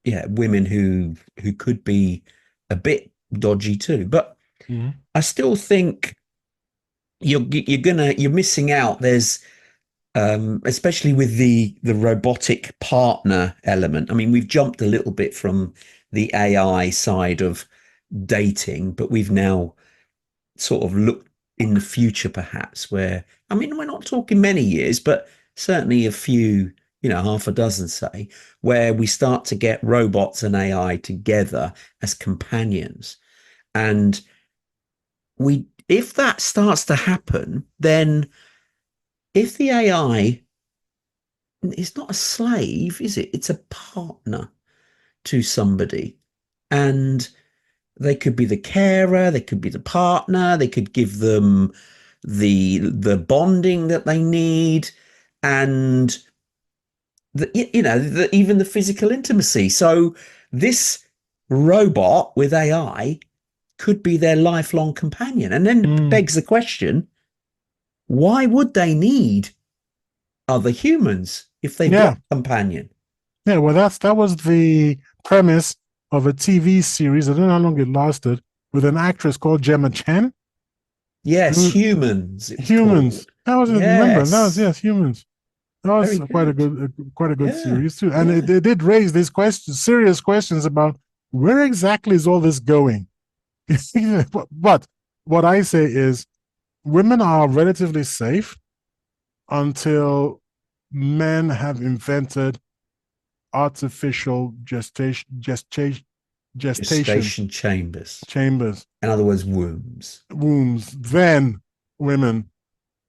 women who could be a bit dodgy too. But I still think you're missing out. There's especially with the robotic partner element. I mean, we've jumped a little bit from the AI side of dating, but we've now sort of looked in the future, perhaps, where, I mean, we're not talking many years, but certainly a few, half a dozen, say, where we start to get robots and AI together as companions. And if that starts to happen, then if the AI is not a slave, is it? It's a partner to somebody. And they could be the carer, they could be the partner, they could give them the bonding that they need. and even the physical intimacy. So this robot with AI could be their lifelong companion. And then begs the question, why would they need other humans if they've got a companion? Yeah, well, that was the premise of a TV series. I don't know how long it lasted, with an actress called Gemma Chan. Yes, Humans. It was Humans. called. That was remember. That was Yes. Humans. That was Very good. quite a good Yeah. series too, and Yeah. it did raise these questions, serious questions about where exactly is all this going. But what I say is, women are relatively safe until men have invented artificial gestation Gestation chambers. chambers, In other words, wombs. wombs. Then women,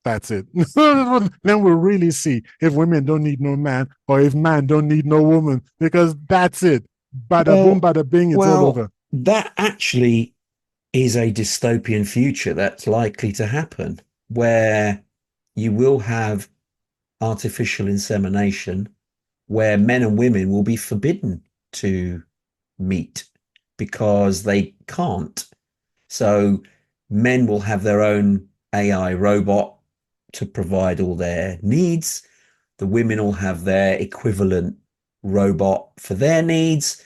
that's it. Then we'll really see if women don't need no man or if man don't need no woman, because that's it. Bada boom, bada bing, it's all over. That actually is a dystopian future that's likely to happen, where you will have artificial insemination, where men and women will be forbidden to meet because they can't. So men will have their own AI robot to provide all their needs. The women will have their equivalent robot for their needs.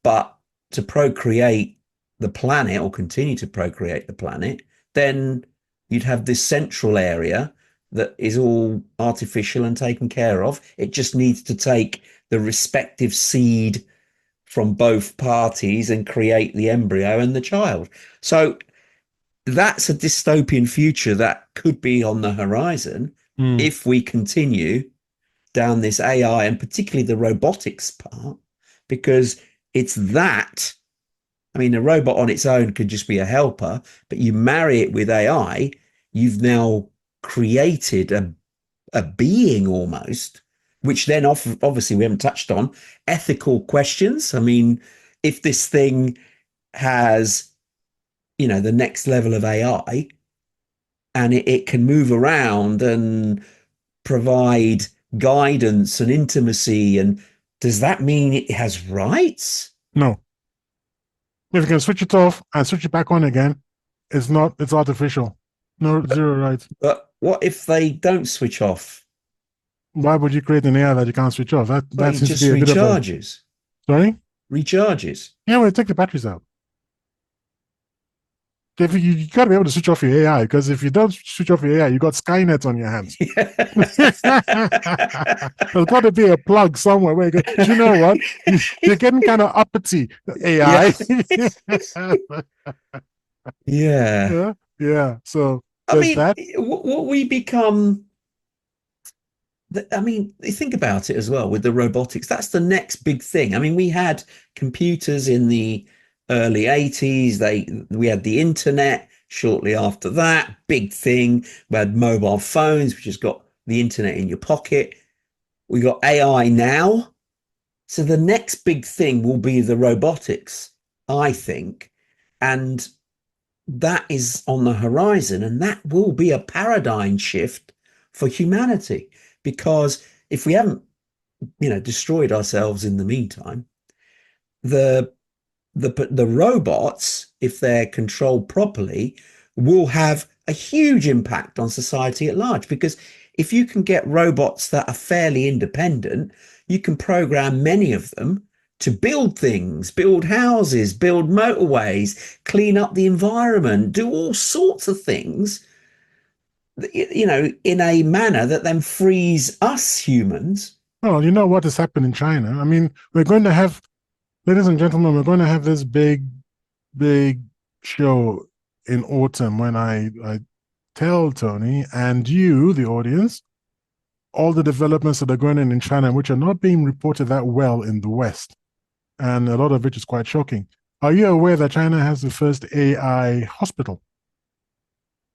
But to procreate the planet or continue to procreate the planet, then you'd have this central area that is all artificial and taken care of. It just needs to take the respective seed from both parties and create the embryo and the child. So that's a dystopian future that could be on the horizon if we continue down this AI and particularly the robotics part, because it's that. I mean, a robot on its own could just be a helper, but you marry it with AI, you've now created a being almost, which then obviously we haven't touched on ethical questions. I mean, if this thing has, the next level of AI and it can move around and provide guidance and intimacy, and does that mean it has rights? No. If you can switch it off and switch it back on again, it's artificial. No, zero rights. But what if they don't switch off? Why would you create an AI that you can't switch off? That seems just to be a recharges. Bit of a... Sorry? Recharges. Yeah, well, take the batteries out. If you got to be able to switch off your AI, because if you don't switch off your AI, you got Skynet on your hands. There's got to be a plug somewhere where you go, do you know what? You're getting kind of uppity, AI. Yeah. Yeah. So I mean, what we become. I mean, think about it as well with the robotics. That's the next big thing. I mean, we had computers in the early 80s. We had the internet shortly after that, big thing. We had mobile phones, which has got the internet in your pocket. We got AI now. So the next big thing will be the robotics, I think. And that is on the horizon, and that will be a paradigm shift for humanity, because if we haven't destroyed ourselves in the meantime, the robots, if they're controlled properly, will have a huge impact on society at large. Because if you can get robots that are fairly independent, you can program many of them to build things, build houses, build motorways, clean up the environment, do all sorts of things, in a manner that then frees us humans. Well, you know what has happened in China. I mean, we're going to have, ladies and gentlemen, we're going to have this big show in autumn when I tell Tony and you, the audience, all the developments that are going on in China, which are not being reported that well in the West. And a lot of it is quite shocking. Are you aware that China has the first AI hospital?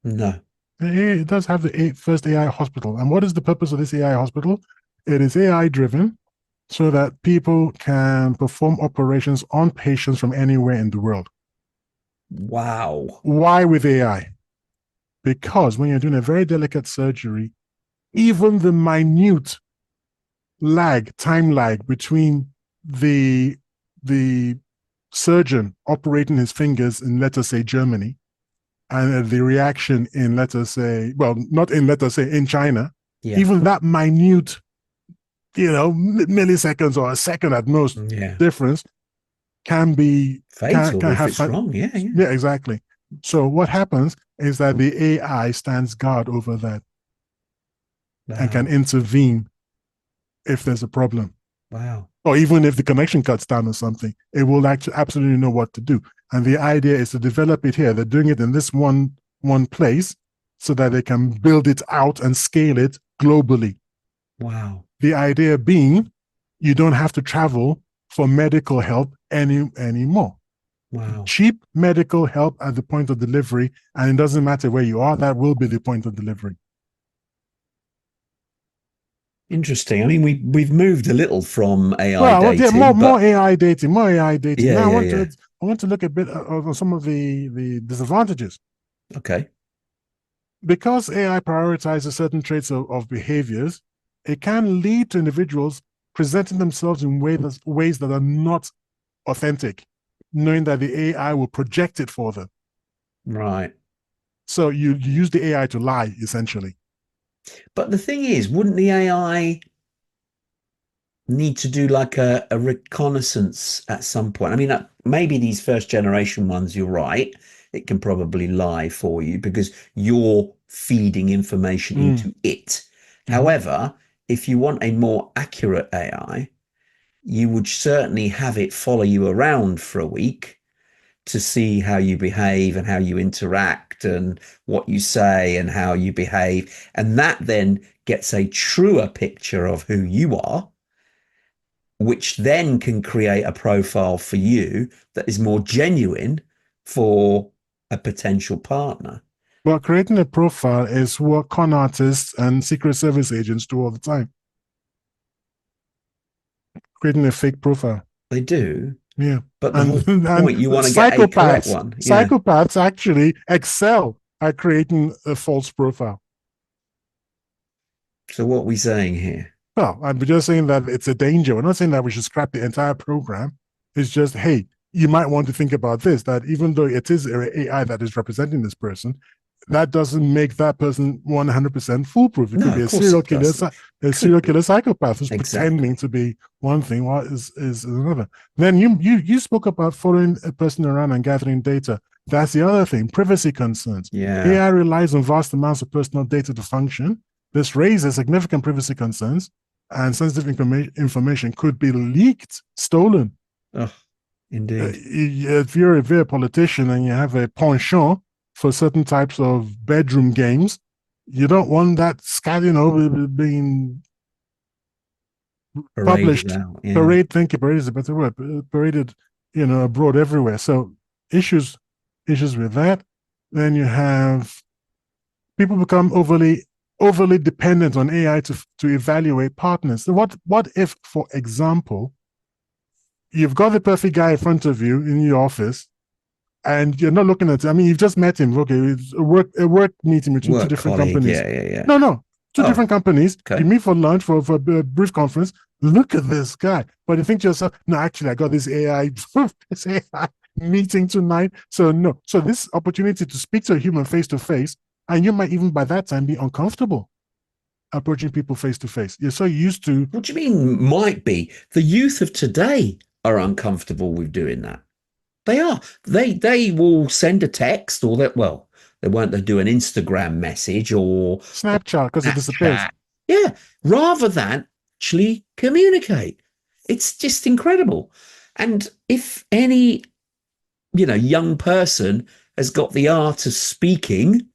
No. It does have the first AI hospital. And what is the purpose of this AI hospital? It is AI driven so that people can perform operations on patients from anywhere in the world. Wow. Why with AI? Because when you're doing a very delicate surgery, even the minute time lag between the surgeon operating his fingers in, let us say, Germany, and the reaction in, let us say, well, not in, let us say, in China, even that minute, milliseconds or a second at most difference can be fatal if it's wrong. Yeah, exactly. So what happens is that the AI stands guard over that and can intervene if there's a problem. Wow. Or even if the connection cuts down or something, it will actually absolutely know what to do. And the idea is to develop it here. They're doing it in this one place so that they can build it out and scale it globally. Wow. The idea being you don't have to travel for medical help anymore. Wow. Cheap medical help at the point of delivery, and it doesn't matter where you are, that will be the point of delivery. Interesting. I mean, we've moved a little from AI dating. More AI dating, more AI dating. Yeah, now I want to look a bit of some of the disadvantages. Okay. Because AI prioritizes certain traits of behaviors, it can lead to individuals presenting themselves in ways that are not authentic, knowing that the AI will project it for them. Right. So you use the AI to lie, essentially. But the thing is, wouldn't the AI need to do like a reconnaissance at some point? I mean, maybe these first generation ones, you're right. It can probably lie for you because you're feeding information into it. However, if you want a more accurate AI, you would certainly have it follow you around for a week to see how you behave and how you interact and what you say and how you behave. And that then gets a truer picture of who you are, which then can create a profile for you that is more genuine for a potential partner. Well, creating a profile is what con artists and Secret Service agents do all the time. Creating a fake profile. They do. Yeah. But the whole point, you want to get a correct one. Psychopaths actually excel at creating a false profile. So what are we saying here? Well, I'm just saying that it's a danger. We're not saying that we should scrap the entire program. It's just, hey, you might want to think about this, that even though it is AI that is representing this person, that doesn't make that person 100% foolproof. It could be a serial killer, psychopath who's pretending to be one thing while is another. Then you spoke about following a person around and gathering data. That's the other thing, privacy concerns. Yeah. AI relies on vast amounts of personal data to function. This raises significant privacy concerns, and sensitive information could be leaked, stolen. Oh, indeed. If you're a politician and you have a penchant for certain types of bedroom games, you don't want that being published. Parade is a better word. Paraded, abroad everywhere. So issues with that. Then you have people become overly dependent on AI to evaluate partners. So what if, for example, you've got the perfect guy in front of you in your office, and you're not looking at it. I mean, you've just met him. Okay, it's a work meeting between two different companies. Yeah. No, two different companies. Okay. You meet for lunch for a brief conference. Look at this guy. But you think to yourself, no, actually, I got this AI meeting tonight. So no. So this opportunity to speak to a human face to face, and you might even by that time be uncomfortable approaching people face to face. You're so used to. What do you mean might be? The youth of today are uncomfortable with doing that. They are. They will send a text or they won't do an Instagram message or Snapchat because it disappears. Yeah, rather than actually communicate. It's just incredible. And if any, young person has got the art of speaking,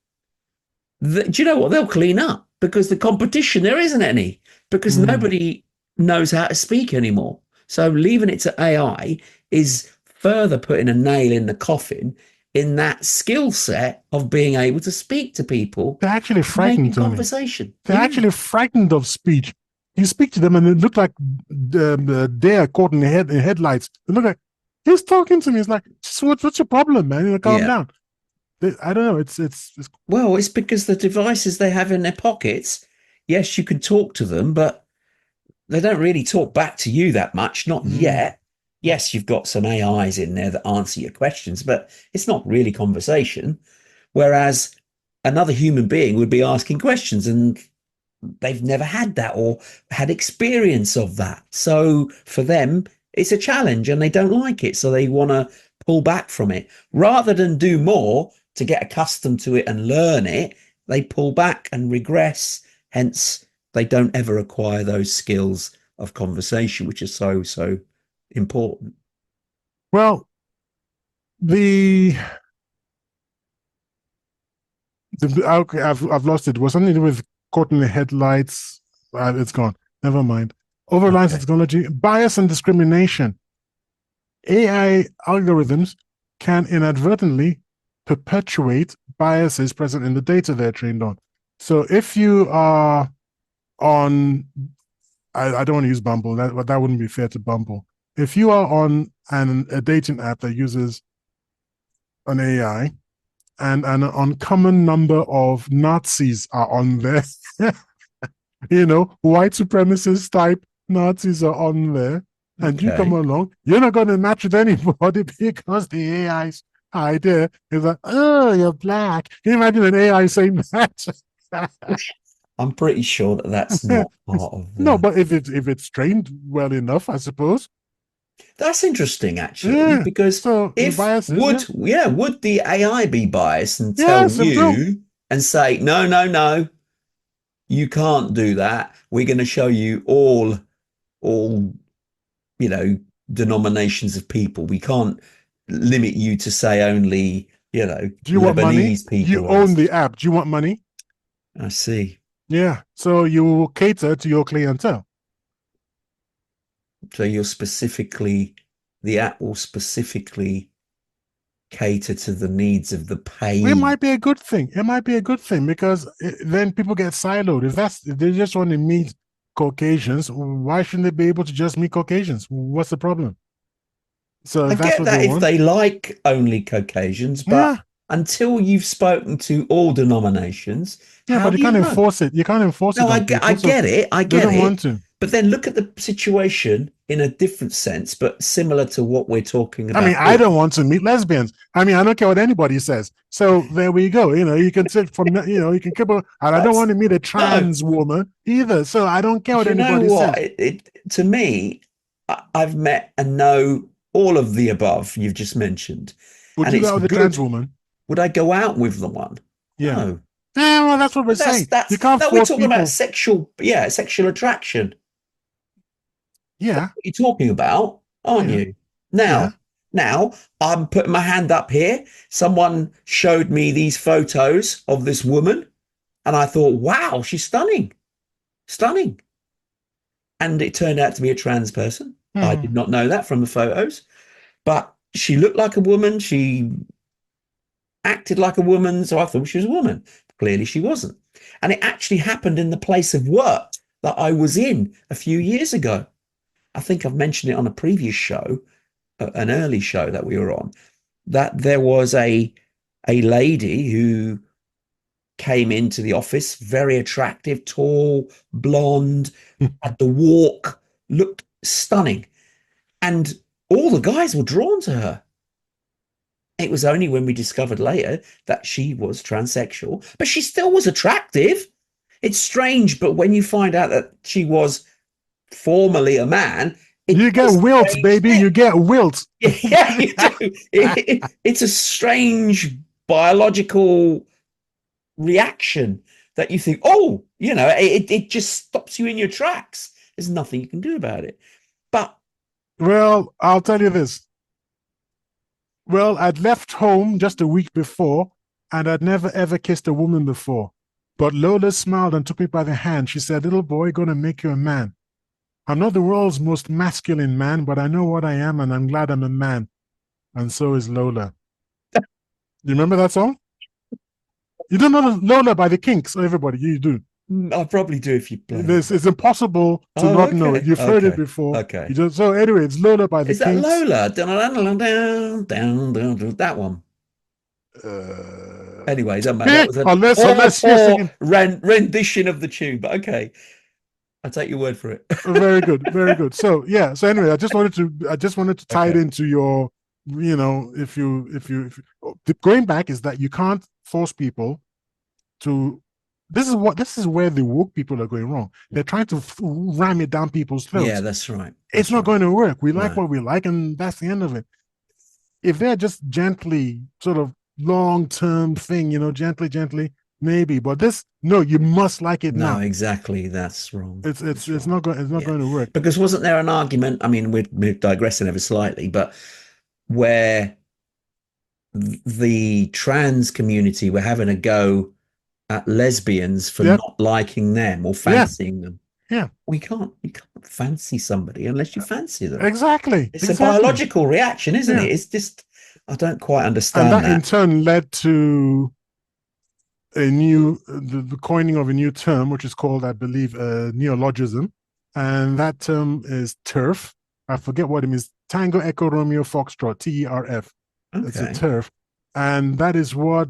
do you know what? They'll clean up because the competition, there isn't any, because nobody knows how to speak anymore. So leaving it to AI is further putting a nail in the coffin in that skill set of being able to speak to people. They're actually frightened of conversation. They're actually frightened of speech. You speak to them and it looks like they're caught in the headlights. They look like, he's talking to me. It's like, what's your problem, man? Calm down. I don't know. It's well, it's because the devices they have in their pockets, yes, you can talk to them, but they don't really talk back to you that much, not yet. Yes, you've got some AIs in there that answer your questions, but it's not really conversation. Whereas another human being would be asking questions and they've never had that or had experience of that. So for them, it's a challenge and they don't like it. So they want to pull back from it rather than do more to get accustomed to it and learn it. They pull back and regress. Hence, they don't ever acquire those skills of conversation, which is so, so important. Well, the okay, I've lost it. It was something to do with caught in the headlights. It's gone. Never mind. Overlines technology, bias and discrimination. AI algorithms can inadvertently perpetuate biases present in the data they're trained on. So if you are on, I don't want to use Bumble, that wouldn't be fair to Bumble. If you are on a dating app that uses an AI, and an uncommon number of Nazis are on there. White supremacist type Nazis are on there. And you come along, you're not going to match with anybody because the AI's idea is like, oh, you're black. Can you imagine an AI saying that? I'm pretty sure that that's not part of the... No, but if it's trained well enough, I suppose. That's interesting, actually, because so if would the AI be biased and tell you and say, no, you can't do that. We're going to show you all denominations of people. We can't limit you to say only, do you Lebanese want money? people. You own the app. Do you want money? I see. Yeah. So you cater to your clientele. So the app will specifically cater to the needs of the payee. It might be a good thing. It might be a good thing because then people get siloed. If they just want to meet Caucasians, why shouldn't they be able to just meet Caucasians? What's the problem? So I get that if they like only Caucasians, but until you've spoken to all denominations, but you can't enforce it. You can't enforce it. No, I get it. I get it. They don't want to. But then look at the situation in a different sense, but similar to what we're talking about. I mean, I don't want to meet lesbians. I mean, I don't care what anybody says. So there we go. You can sit from, you can keep on, and I don't want to meet a trans woman either. So I don't care what anybody says. To me, I've met and know all of the above you've just mentioned. Would you go out with a trans woman? Would I go out with the one? Yeah. No. Yeah, well, that's what we're saying. You can't force we're talking people. about sexual attraction. Yeah. That's what you're talking about, aren't you? Now, I'm putting my hand up here. Someone showed me these photos of this woman, and I thought, wow, she's stunning. Stunning. And it turned out to be a trans person. I did not know that from the photos, but she looked like a woman. She acted like a woman, so I thought she was a woman. Clearly she wasn't. And it actually happened in the place of work that I was in a few years ago. I think I've mentioned it on a previous show, an early show that we were on, that there was a lady who came into the office, very attractive, tall, blonde, had the walk, looked stunning. And all the guys were drawn to her. It was only when we discovered later that she was transsexual, but she still was attractive. It's strange, but when you find out that she was formerly a man, you get wilt, baby. You get wilt. Yeah, you do. It's a strange biological reaction that you think, oh, it just stops you in your tracks. There's nothing you can do about it. But well, I'll tell you this. Well, I'd left home just a week before, and I'd never ever kissed a woman before. But Lola smiled and took me by the hand. She said, "Little boy, gonna make you a man. I'm not the world's most masculine man, but I know what I am, and I'm glad I'm a man." And so is Lola. You remember that song? You don't know Lola by the Kinks, everybody. You do. I probably do if you play. It's impossible to not know it. You've heard it before. Okay. So anyway, it's Lola by the Kinks. Is that Lola? Down, that one. Anyway, it doesn't matter. That was a unless you're poor singing. rendition of the tune, but okay, I'll take your word for it. Very good, very good. So yeah. So anyway, I just wanted to tie it Okay. into your, if going back is that you can't force people to. This is where the woke people are going wrong. They're trying to ram it down people's Yeah, throats. that's right. It's That's not right. going to work. We like No, what we like, and that's the end of it. If they're just gently, sort of long term thing, gently, maybe. But this, no, you must like it no, now. exactly. That's wrong. It's That's it's wrong. not going it's not Yeah, going to work. because wasn't there an argument? I mean, we're digressing ever slightly, but where the trans community were having a go at lesbians for Yep. not liking them or Yeah. fancying them. Yeah. You can't fancy somebody unless you fancy them. Exactly. It's a Exactly. biological reaction, isn't Yeah. it? It's just I don't quite And understand that in that. turn led to the coining of a new term, which is called, I believe, neologism, and that term is turf. I forget what it means. Tango Echo Romeo Foxtrot, TERF. It's a Okay. turf, and that is what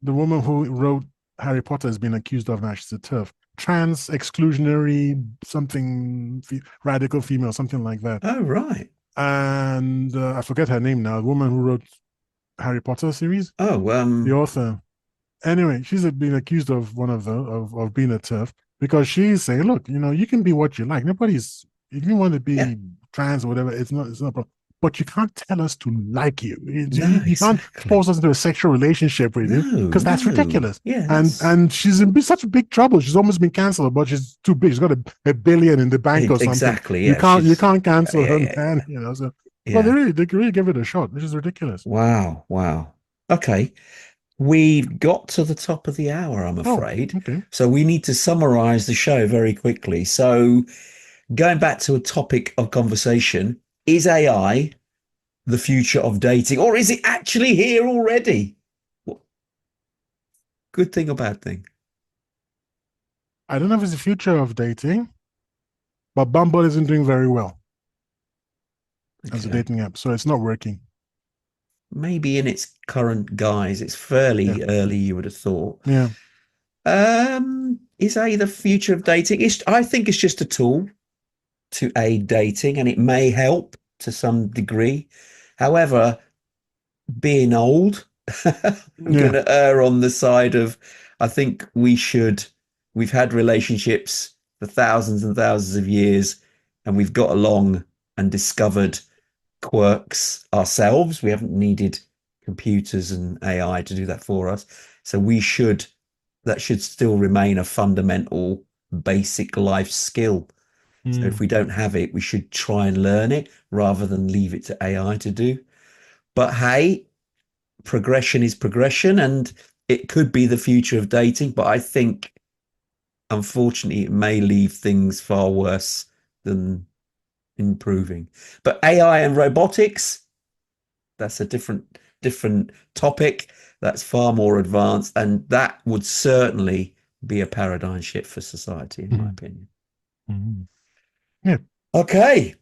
the woman who wrote Harry Potter has been accused of now. She's a turf, trans exclusionary something, radical female, something like that. Oh, right. And I forget her name now. The woman who wrote Harry Potter series, Oh, the author. Anyway, she's been accused of one of the of being a turf because she's saying, look, you can be what you like. Nobody's if you want to yeah. be trans or whatever, it's not a problem. But you can't tell us to like you. No, You can't force exactly. us into a sexual relationship with you No, because that's no. ridiculous. Yeah, And that's and she's in such big trouble. She's almost been cancelled, but she's too big. She's got a billion in the bank or something. exactly. You Yeah, can't you she's can't yeah, cancel yeah, her, yeah, man. yeah. So, but Yeah. they really give it a shot, which is ridiculous. Wow, wow. Okay. We've got to the top of the hour, I'm Oh, afraid. okay. So we need to summarize the show very quickly. So going back to a topic of conversation, is AI the future of dating, or is it actually here already? What, good thing or bad thing? I don't know if it's the future of dating, but Bumble isn't doing very well as a Okay. dating app, so it's not working. Maybe in its current guise, it's Yeah, fairly early, you would have thought. yeah. Is AI the future of dating? I think it's just a tool to aid dating, and it may help to some degree. However, being old, I'm going Yeah. to err on the side of I think we've had relationships for thousands and thousands of years, and we've got along and discovered quirks ourselves. We haven't needed computers and AI to do that for us. So that should still remain a fundamental basic life skill. So if Mm, we don't have it, we should try and learn it rather than leave it to AI to do. But hey, progression is progression, and it could be the future of dating. But I think, unfortunately, it may leave things far worse than improving. But AI and robotics, that's a different topic. That's far more advanced, and that would certainly be a paradigm shift for society, in my mm, opinion. mm. Yeah. Okay.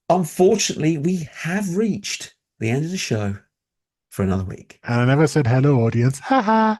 Unfortunately, we have reached the end of the show for another week. And I never said hello, audience. Ha ha.